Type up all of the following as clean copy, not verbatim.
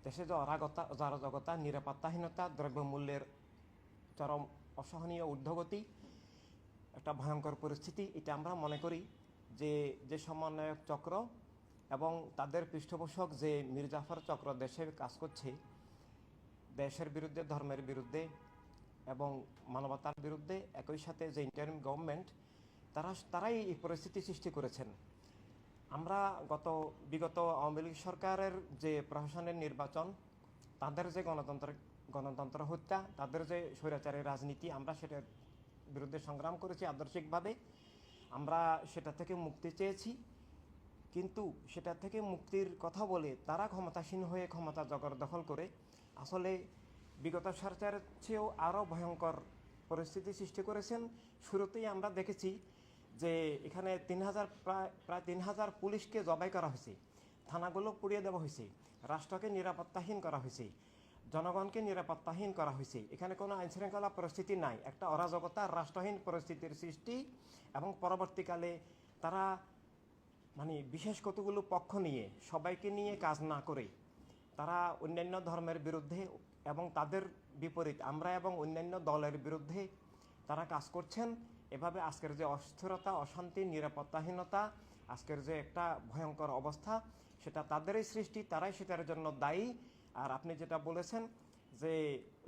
দেশে যে অরাজকতা, নিরাপত্তাহীনতা, দ্রব্যমূল্যের চরম অসহনীয় ঊর্ধ্বগতি, একটা ভয়ঙ্কর পরিস্থিতি, এটা আমরা মনে করি যে সমন্বয়ক চক্র এবং তাদের পৃষ্ঠপোষক যে মীর জাফর চক্র দেশে কাজ করছে, দেশের বিরুদ্ধে, ধর্মের বিরুদ্ধে এবং মানবতার বিরুদ্ধে, একই সাথে যে ইন্টারিম গভর্নমেন্ট, তারাই এই পরিস্থিতি সৃষ্টি করেছেন। আমরা বিগত আওয়ামী লীগ সরকারের যে প্রশাসনের নির্বাচন, তাদের যে গণতন্ত্র হত্যা, তাদের যে স্বৈরাচারী রাজনীতি, আমরা সেটার বিরুদ্ধে সংগ্রাম করেছি আদর্শিকভাবে। আমরা সেটা থেকে মুক্তি চেয়েছি, কিন্তু সেটা থেকে মুক্তির কথা বলে তারা ক্ষমতাসীন হয়ে ক্ষমতা জবরদখল করে আসলে বিগত সরকারের চেয়েও আরও ভয়ঙ্কর পরিস্থিতি সৃষ্টি করেছেন। শুরুতেই আমরা দেখেছি যে এখানে প্রায় ৩,০০০ পুলিশকে জবাই করা হয়েছে, থানাগুলো পুড়িয়ে দেওয়া হয়েছে, রাষ্ট্রকে নিরাপত্তাহীন করা হয়েছে, জনগণকে নিরাপত্তাহীন করা হয়েছে। এখানে কোনো আইনশৃঙ্খলা পরিস্থিতি নাই, একটা অরাজকতা, রাষ্ট্রহীন পরিস্থিতির সৃষ্টি। এবং পরবর্তীকালে তারা বিশেষ কতগুলো পক্ষ নিয়ে, সবাইকে নিয়ে কাজ না করে তারা অন্যান্য ধর্মের বিরুদ্ধে এবং তাদের বিপরীত আমরা এবং অন্যান্য দলের বিরুদ্ধে তারা কাজ করছেন। এভাবে আজকের যে অস্থিরতা, অশান্তি, নিরাপত্তাহীনতা, আজকের যে একটা ভয়ঙ্কর অবস্থা, সেটা তাদেরই সৃষ্টি, তারাই সেটার জন্য দায়ী। আর আপনি যেটা বলেছেন যে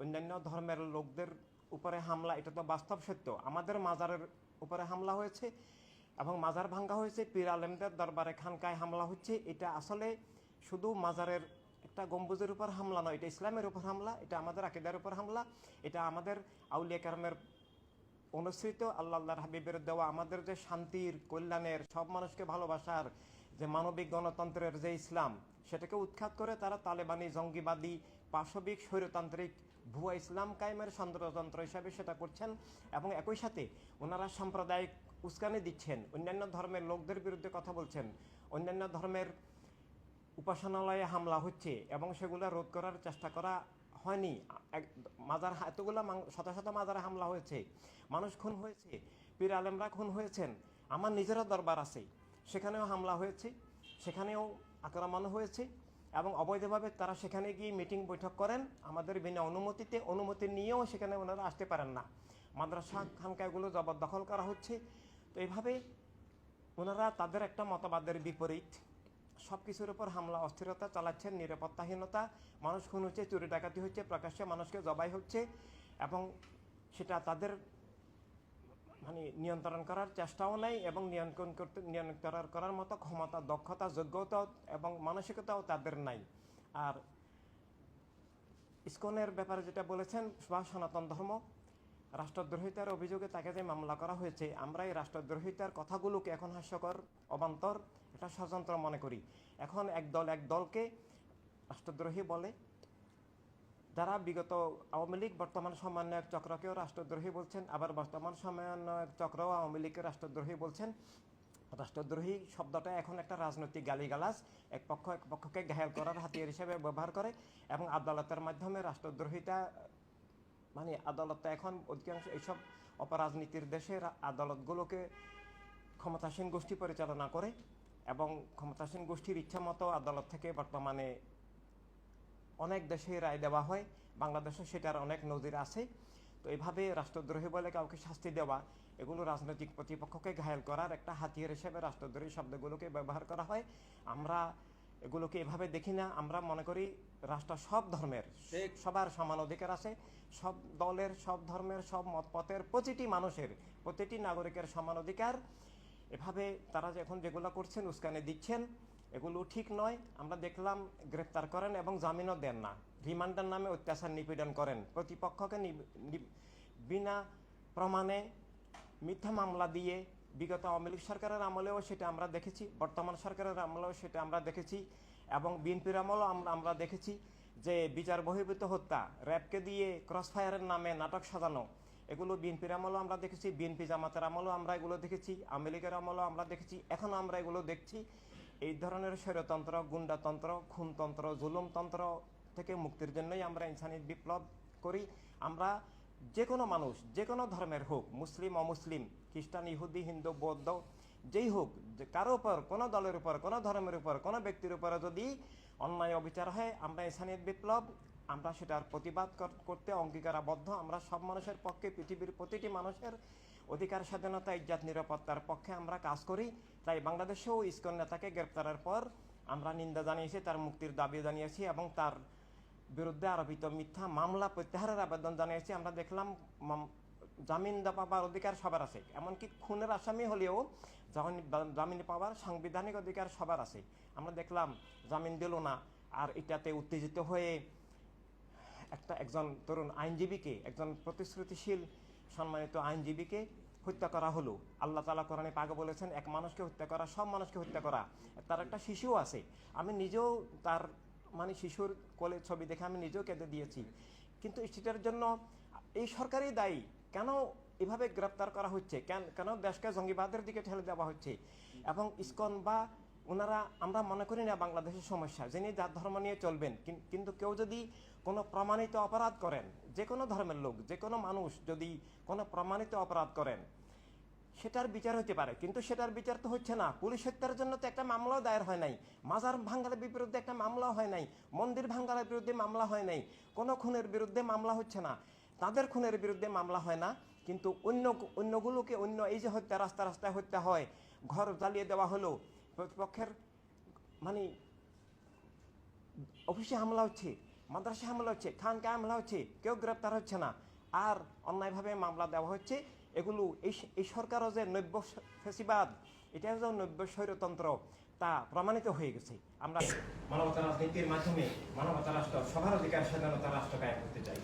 অন্যান্য ধর্মের লোকদের উপরে হামলা, এটা তো বাস্তব সত্য। আমাদের মাজারের উপরে হামলা হয়েছে এবং মাজার ভাঙ্গা হয়েছে, পীর আলেমদের দরবারে খানকায় হামলা হচ্ছে। এটা আসলে শুধু মাজারের একটা গম্বুজের উপর হামলা নয়, এটা ইসলামের উপর হামলা, এটা আমাদের আকিদার উপর হামলা, এটা আমাদের আউলিয়া কেরামের অনুসৃত আল্লাহর হাবিবের দেওয়া আমাদের যে শান্তির, কল্যাণের, সব মানুষকে ভালোবাসার যে মানবিক গণতন্ত্রের যে ইসলাম, সেটাকে উৎখাত করে তারা তালেবানি, জঙ্গিবাদী, পাশবিক, স্বৈরতান্ত্রিক ভুয়া ইসলাম কায়েমের ষড়যন্ত্র হিসাবে সেটা করছেন। এবং একই সাথে ওনারা সাম্প্রদায়িক উস্কানি দিচ্ছেন, অন্যান্য ধর্মের লোকদের বিরুদ্ধে কথা বলছেন, অন্যান্য ধর্মের উপাসনালয়ে হামলা হচ্ছে এবং সেগুলো রোধ করার চেষ্টা করা হয়নি। এতগুলো শত শত মাজারে হামলা হয়েছে, মানুষ খুন হয়েছে, পীর আলেমরা খুন হয়েছেন। আমার নিজেরও দরবার আছে, সেখানেও হামলা হয়েছে, সেখানেও আক্রমণ হয়েছে এবং অবৈধভাবে তারা সেখানে গিয়ে মিটিং বৈঠক করেন আমাদের বিনা অনুমতিতে। অনুমতি নিয়েও সেখানে ওনারা আসতে পারেন না। মাদ্রাসা, খানকাগুলো জবরদখল করা হচ্ছে। তো এইভাবে ওনারা তাদের একটা মতবাদের বিপরীত সব কিছুর উপর হামলা, অস্থিরতা চালাচ্ছেন, নিরাপত্তাহীনতা, মানুষ খুন হচ্ছে, চুরি ডাকাতি হচ্ছে, প্রকাশ্যে মানুষকে জবাই হচ্ছে এবং সেটা তাদের নিয়ন্ত্রণ করার চেষ্টাও নেই এবং নিয়ন্ত্রণ করার মতো ক্ষমতা, দক্ষতা, যোগ্যতা এবং মানসিকতাও তাদের নাই। আর ইসকনের ব্যাপারে যেটা বলেছেন, বা সনাতন ধর্ম রাষ্ট্রদ্রোহিতার অভিযোগে তাকে যে মামলা করা হয়েছে, আমরা এই রাষ্ট্রদ্রোহিতার কথাগুলোকে এখন হাস্যকর, অবান্তর, এটা ষড়যন্ত্র মনে করি। এখন এক দলকে রাষ্ট্রদ্রোহী বলে, যারা বিগত আওয়ামী লীগ বর্তমান সমন্বয়ক চক্রকেও রাষ্ট্রদ্রোহী বলছেন, আবার বর্তমান সমন্বয়ক চক্রও আওয়ামী লীগকে রাষ্ট্রদ্রোহী বলছেন। রাষ্ট্রদ্রোহী শব্দটা এখন একটা রাজনৈতিক গালিগালাজ, এক পক্ষকে ঘায়েল করার হাতিয়ার হিসেবে ব্যবহার করে এবং আদালতের মাধ্যমে রাষ্ট্রদ্রোহিতা আদালত এখন অধিকাংশ এইসব অপরাজনীতির দেশের আদালতগুলোকে ক্ষমতাসীন গোষ্ঠী পরিচালনা করে এবং ক্ষমতাসীন গোষ্ঠীর ইচ্ছা মতো আদালত থেকে বর্তমানে অনেক দেশে রায় দেওয়া হয়। বাংলাদেশে সেটার অনেক নজির আছে। তো এইভাবে রাষ্ট্রদ্রোহী বলে কাউকে শাস্তি দেওয়া, এগুলো রাজনৈতিক প্রতিপক্ষকে ঘায়েল করার একটা হাতিয়ার হিসেবে রাষ্ট্রদ্রোহী শব্দগুলোকে ব্যবহার করা হয়। আমরা এগুলোকে এভাবে দেখি না। আমরা মনে করি রাষ্ট্র সব ধর্মের, সবার সমান অধিকার আছে, সব দলের, সব ধর্মের, সব মতপথের, প্রতিটি মানুষের, প্রতিটি নাগরিকের সমান অধিকার। এভাবে তারা এখন যেগুলো করছেন, উস্কানি দিচ্ছেন, এগুলো ঠিক নয়। আমরা দেখলাম গ্রেপ্তার করেন এবং জামিনও দেন না, রিমান্ডের নামে অত্যাচার নিপীড়ন করেন, প্রতিপক্ষকে বিনা প্রমাণে মিথ্যা মামলা দিয়ে। বিগত আওয়ামী লীগ সরকারের আমলেও সেটা আমরা দেখেছি, বর্তমান সরকারের আমলেও সেটা আমরা দেখেছি এবং বিএনপির আমলেও আমরা দেখেছি যে বিচার বহির্ভূত হত্যা, র্যাবকে দিয়ে ক্রসফায়ারের নামে নাটক সাজানো, এগুলো বিএনপির আমলেও আমরা দেখেছি, বিএনপি জামাতের আমলেও আমরা এগুলো দেখেছি, আওয়ামী লীগের আমলেও আমরা দেখেছি, এখনও আমরা এগুলো দেখছি। এই ধরনের স্বৈরতন্ত্র, গুন্ডাতন্ত্র, খুনতন্ত্র, জুলুমতন্ত্র থেকে মুক্তির জন্যই আমরা ইনসানি বিপ্লব করি। আমরা যে কোনো মানুষ, যে কোনো ধর্মের হোক, মুসলিম, অমুসলিম, খ্রিস্টান, ইহুদি, হিন্দু, বৌদ্ধ, যেই হোক, কারো উপর, কোনো দলের উপর, কোনো ধর্মের উপর, কোনো ব্যক্তির উপরে যদি অন্যায় অবিচার হয়, আমরা ইনসানিয়ত বিপ্লব, আমরা সেটার প্রতিবাদ করতে অঙ্গীকারাবদ্ধ। আমরা সব মানুষের পক্ষে, পৃথিবীর প্রতিটি মানুষের অধিকার, স্বাধীনতা, ইজ্জত, নিরাপত্তার পক্ষে আমরা কাজ করি। তাই বাংলাদেশেও ইসকন নেতাকে গ্রেপ্তারের পর আমরা নিন্দা জানিয়েছি, তার মুক্তির দাবি জানিয়েছি এবং তার বিরুদ্ধে আরোপিত মিথ্যা মামলা প্রত্যাহারের আবেদন জানিয়েছি। আমরা দেখলাম জামিন পাওয়ার অধিকার সবার আছে, এমনকি খুনের আসামি হলেও জামিন পাওয়ার সাংবিধানিক অধিকার সবার আছে। আমরা দেখলাম জামিন দিল না, আর এটাতে উত্তেজিত হয়ে একজন তরুণ আইনজীবীকে, একজন প্রতিশ্রুতিশীল সম্মানিত আইনজীবীকে হত্যা করা হলো। আল্লাহ তাআলা কোরআনে পাকে বলেছেন, এক মানুষকে হত্যা করা সব মানুষকে হত্যা করা। তার একটা শিশুও আছে, আমি নিজেও তার শিশুর কোলের ছবি দেখে আমি নিজেও কেঁদে দিয়েছি। কিন্তু সেটার জন্য এই সরকারই দায়ী। কেন এভাবে গ্রেপ্তার করা হচ্ছে, কেন দেশকে জঙ্গিবাদের দিকে ঠেলে দেওয়া হচ্ছে? এবং ইসকন বা ওনারা, আমরা মনে করি না বাংলাদেশের সমস্যা, যিনি যার ধর্ম নিয়ে চলবেন, কিন্তু কেউ যদি কোনো প্রমাণিত অপরাধ করেন, যে কোনো ধর্মের লোক, যে কোনো মানুষ যদি কোনো প্রমাণিত অপরাধ করেন, সেটার বিচার হতে পারে। কিন্তু সেটার বিচার তো হচ্ছে না। পুলিশ হত্যার জন্য তো একটা মামলাও দায়ের হয় নাই, মাজার ভাঙ্গালের বিরুদ্ধে একটা মামলাও হয় নাই, মন্দির ভাঙ্গালের বিরুদ্ধে মামলা হয় নাই, কোনো খুনের বিরুদ্ধে মামলা হচ্ছে না, তাদের খুনের বিরুদ্ধে মামলা হয় না। কিন্তু অন্যগুলোকে, এই যে হত্যা, রাস্তায় হত্যা হয়, ঘর জ্বালিয়ে দেওয়া হলো, প্রতিপক্ষের অফিসে হামলা হচ্ছে, মাদ্রাসা হামলা হচ্ছে, খানকায় হামলা হচ্ছে, কেউ গ্রেপ্তার হচ্ছে না, আর অন্যায়ভাবে মামলা দেওয়া হচ্ছে। এগুলো এই সরকারও যে নব্য ফেসিবাদ, এটা যে নব্য স্বৈরতন্ত্র, তা প্রমাণিত হয়ে গেছে। আমরা মানবতা রাজনীতির মাধ্যমে মানবতা রাষ্ট্র, সবার অধিকার, স্বাধীনতা রাষ্ট্র কায়েম করতে চাই।